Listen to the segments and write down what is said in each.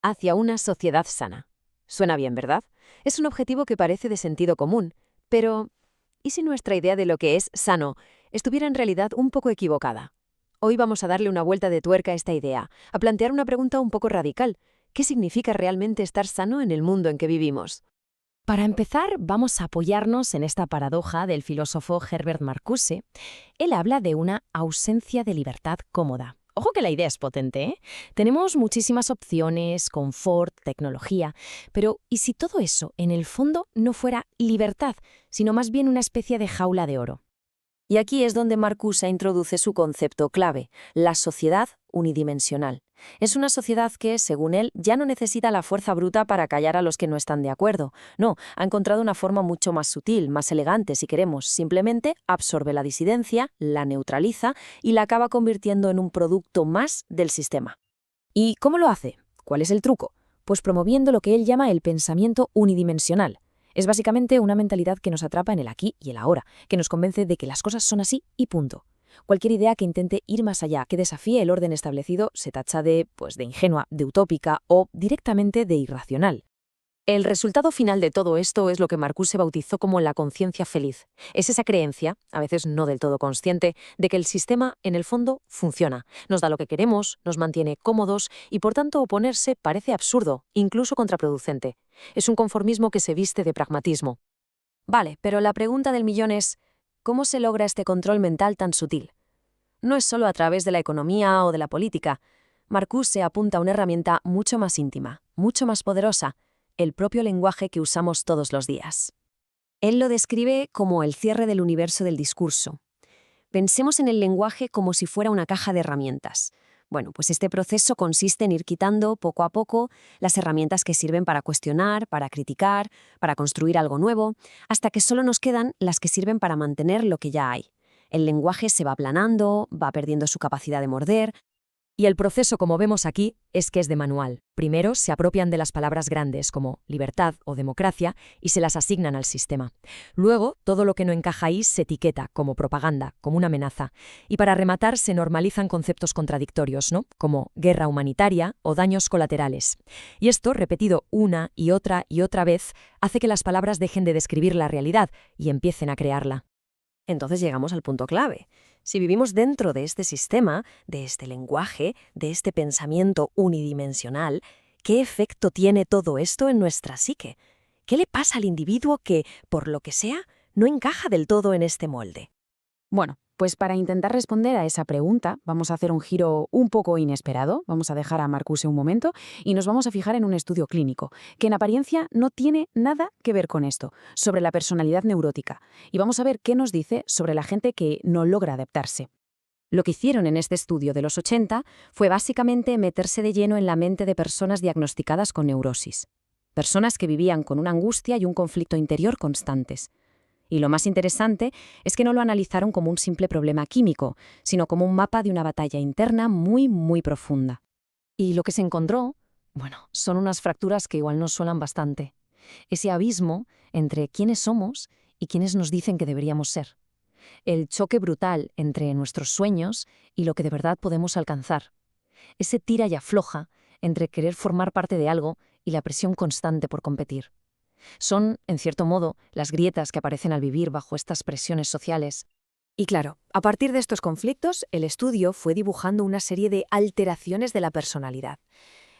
hacia una sociedad sana. Suena bien, ¿verdad? Es un objetivo que parece de sentido común, pero ¿y si nuestra idea de lo que es sano estuviera en realidad un poco equivocada? Hoy vamos a darle una vuelta de tuerca a esta idea, a plantear una pregunta un poco radical. ¿Qué significa realmente estar sano en el mundo en que vivimos? Para empezar, vamos a apoyarnos en esta paradoja del filósofo Herbert Marcuse. Él habla de una ausencia de libertad cómoda. Ojo que la idea es potente, ¿eh? Tenemos muchísimas opciones, confort, tecnología, pero ¿y si todo eso, en el fondo, no fuera libertad, sino más bien una especie de jaula de oro? Y aquí es donde Marcuse introduce su concepto clave, la sociedad unidimensional. Es una sociedad que, según él, ya no necesita la fuerza bruta para callar a los que no están de acuerdo. No, ha encontrado una forma mucho más sutil, más elegante, si queremos. Simplemente absorbe la disidencia, la neutraliza y la acaba convirtiendo en un producto más del sistema. ¿Y cómo lo hace? ¿Cuál es el truco? Pues promoviendo lo que él llama el pensamiento unidimensional. Es básicamente una mentalidad que nos atrapa en el aquí y el ahora, que nos convence de que las cosas son así y punto. Cualquier idea que intente ir más allá, que desafíe el orden establecido, se tacha de ingenua, de utópica o directamente de irracional. El resultado final de todo esto es lo que Marcuse bautizó como la conciencia feliz. Es esa creencia, a veces no del todo consciente, de que el sistema, en el fondo, funciona. Nos da lo que queremos, nos mantiene cómodos y, por tanto, oponerse parece absurdo, incluso contraproducente. Es un conformismo que se viste de pragmatismo. Vale, pero la pregunta del millón es, ¿cómo se logra este control mental tan sutil? No es solo a través de la economía o de la política. Marcuse apunta a una herramienta mucho más íntima, mucho más poderosa, el propio lenguaje que usamos todos los días. Él lo describe como el cierre del universo del discurso. Pensemos en el lenguaje como si fuera una caja de herramientas. Bueno, pues este proceso consiste en ir quitando, poco a poco, las herramientas que sirven para cuestionar, para criticar, para construir algo nuevo, hasta que solo nos quedan las que sirven para mantener lo que ya hay. El lenguaje se va aplanando, va perdiendo su capacidad de morder. Y el proceso, como vemos aquí, es que es de manual. Primero se apropian de las palabras grandes como libertad o democracia y se las asignan al sistema. Luego, todo lo que no encaja ahí se etiqueta como propaganda, como una amenaza. Y para rematar, se normalizan conceptos contradictorios, ¿no? Como guerra humanitaria o daños colaterales. Y esto, repetido una y otra vez, hace que las palabras dejen de describir la realidad y empiecen a crearla. Entonces llegamos al punto clave. Si vivimos dentro de este sistema, de este lenguaje, de este pensamiento unidimensional, ¿qué efecto tiene todo esto en nuestra psique? ¿Qué le pasa al individuo que, por lo que sea, no encaja del todo en este molde? Bueno, pues para intentar responder a esa pregunta, vamos a hacer un giro un poco inesperado, vamos a dejar a Marcuse un momento y nos vamos a fijar en un estudio clínico, que en apariencia no tiene nada que ver con esto, sobre la personalidad neurótica, y vamos a ver qué nos dice sobre la gente que no logra adaptarse. Lo que hicieron en este estudio de los 80 fue básicamente meterse de lleno en la mente de personas diagnosticadas con neurosis. Personas que vivían con una angustia y un conflicto interior constantes. Y lo más interesante es que no lo analizaron como un simple problema químico, sino como un mapa de una batalla interna muy, muy profunda. Y lo que se encontró, bueno, son unas fracturas que igual nos suenan bastante. Ese abismo entre quiénes somos y quiénes nos dicen que deberíamos ser. El choque brutal entre nuestros sueños y lo que de verdad podemos alcanzar. Ese tira y afloja entre querer formar parte de algo y la presión constante por competir. Son, en cierto modo, las grietas que aparecen al vivir bajo estas presiones sociales. Y claro, a partir de estos conflictos, el estudio fue dibujando una serie de alteraciones de la personalidad.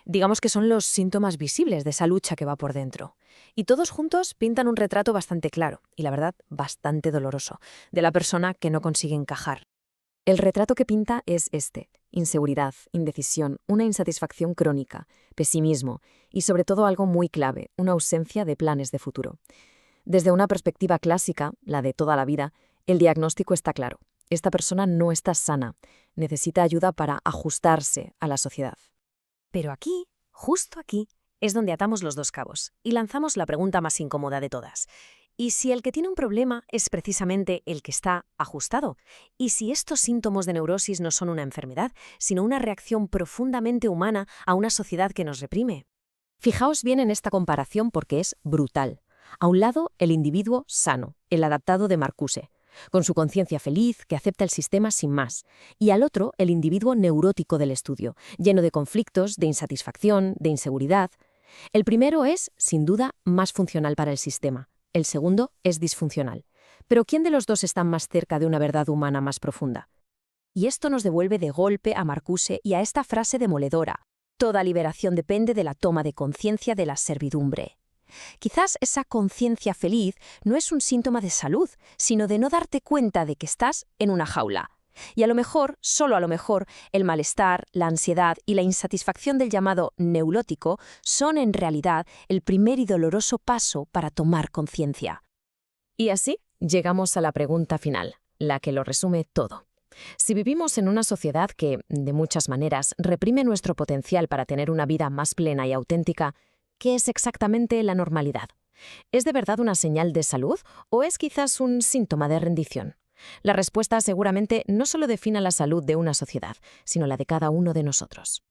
Digamos que son los síntomas visibles de esa lucha que va por dentro. Y todos juntos pintan un retrato bastante claro, y la verdad, bastante doloroso, de la persona que no consigue encajar. El retrato que pinta es este: inseguridad, indecisión, una insatisfacción crónica, pesimismo y sobre todo algo muy clave, una ausencia de planes de futuro. Desde una perspectiva clásica, la de toda la vida, el diagnóstico está claro. Esta persona no está sana, necesita ayuda para ajustarse a la sociedad. Pero aquí, justo aquí, es donde atamos los dos cabos y lanzamos la pregunta más incómoda de todas. ¿Y si el que tiene un problema es precisamente el que está ajustado? ¿Y si estos síntomas de neurosis no son una enfermedad, sino una reacción profundamente humana a una sociedad que nos reprime? Fijaos bien en esta comparación porque es brutal. A un lado, el individuo sano, el adaptado de Marcuse. con su conciencia feliz, que acepta el sistema sin más, y al otro, el individuo neurótico del estudio, lleno de conflictos, de insatisfacción, de inseguridad. El primero es, sin duda, más funcional para el sistema. El segundo es disfuncional. Pero ¿quién de los dos está más cerca de una verdad humana más profunda? Y esto nos devuelve de golpe a Marcuse y a esta frase demoledora: toda liberación depende de la toma de conciencia de la servidumbre. Quizás esa conciencia feliz no es un síntoma de salud, sino de no darte cuenta de que estás en una jaula. Y a lo mejor, solo a lo mejor, el malestar, la ansiedad y la insatisfacción del llamado neurótico son en realidad el primer y doloroso paso para tomar conciencia. Y así llegamos a la pregunta final, la que lo resume todo. Si vivimos en una sociedad que, de muchas maneras, reprime nuestro potencial para tener una vida más plena y auténtica, ¿qué es exactamente la normalidad? ¿Es de verdad una señal de salud o es quizás un síntoma de rendición? La respuesta seguramente no solo define la salud de una sociedad, sino la de cada uno de nosotros.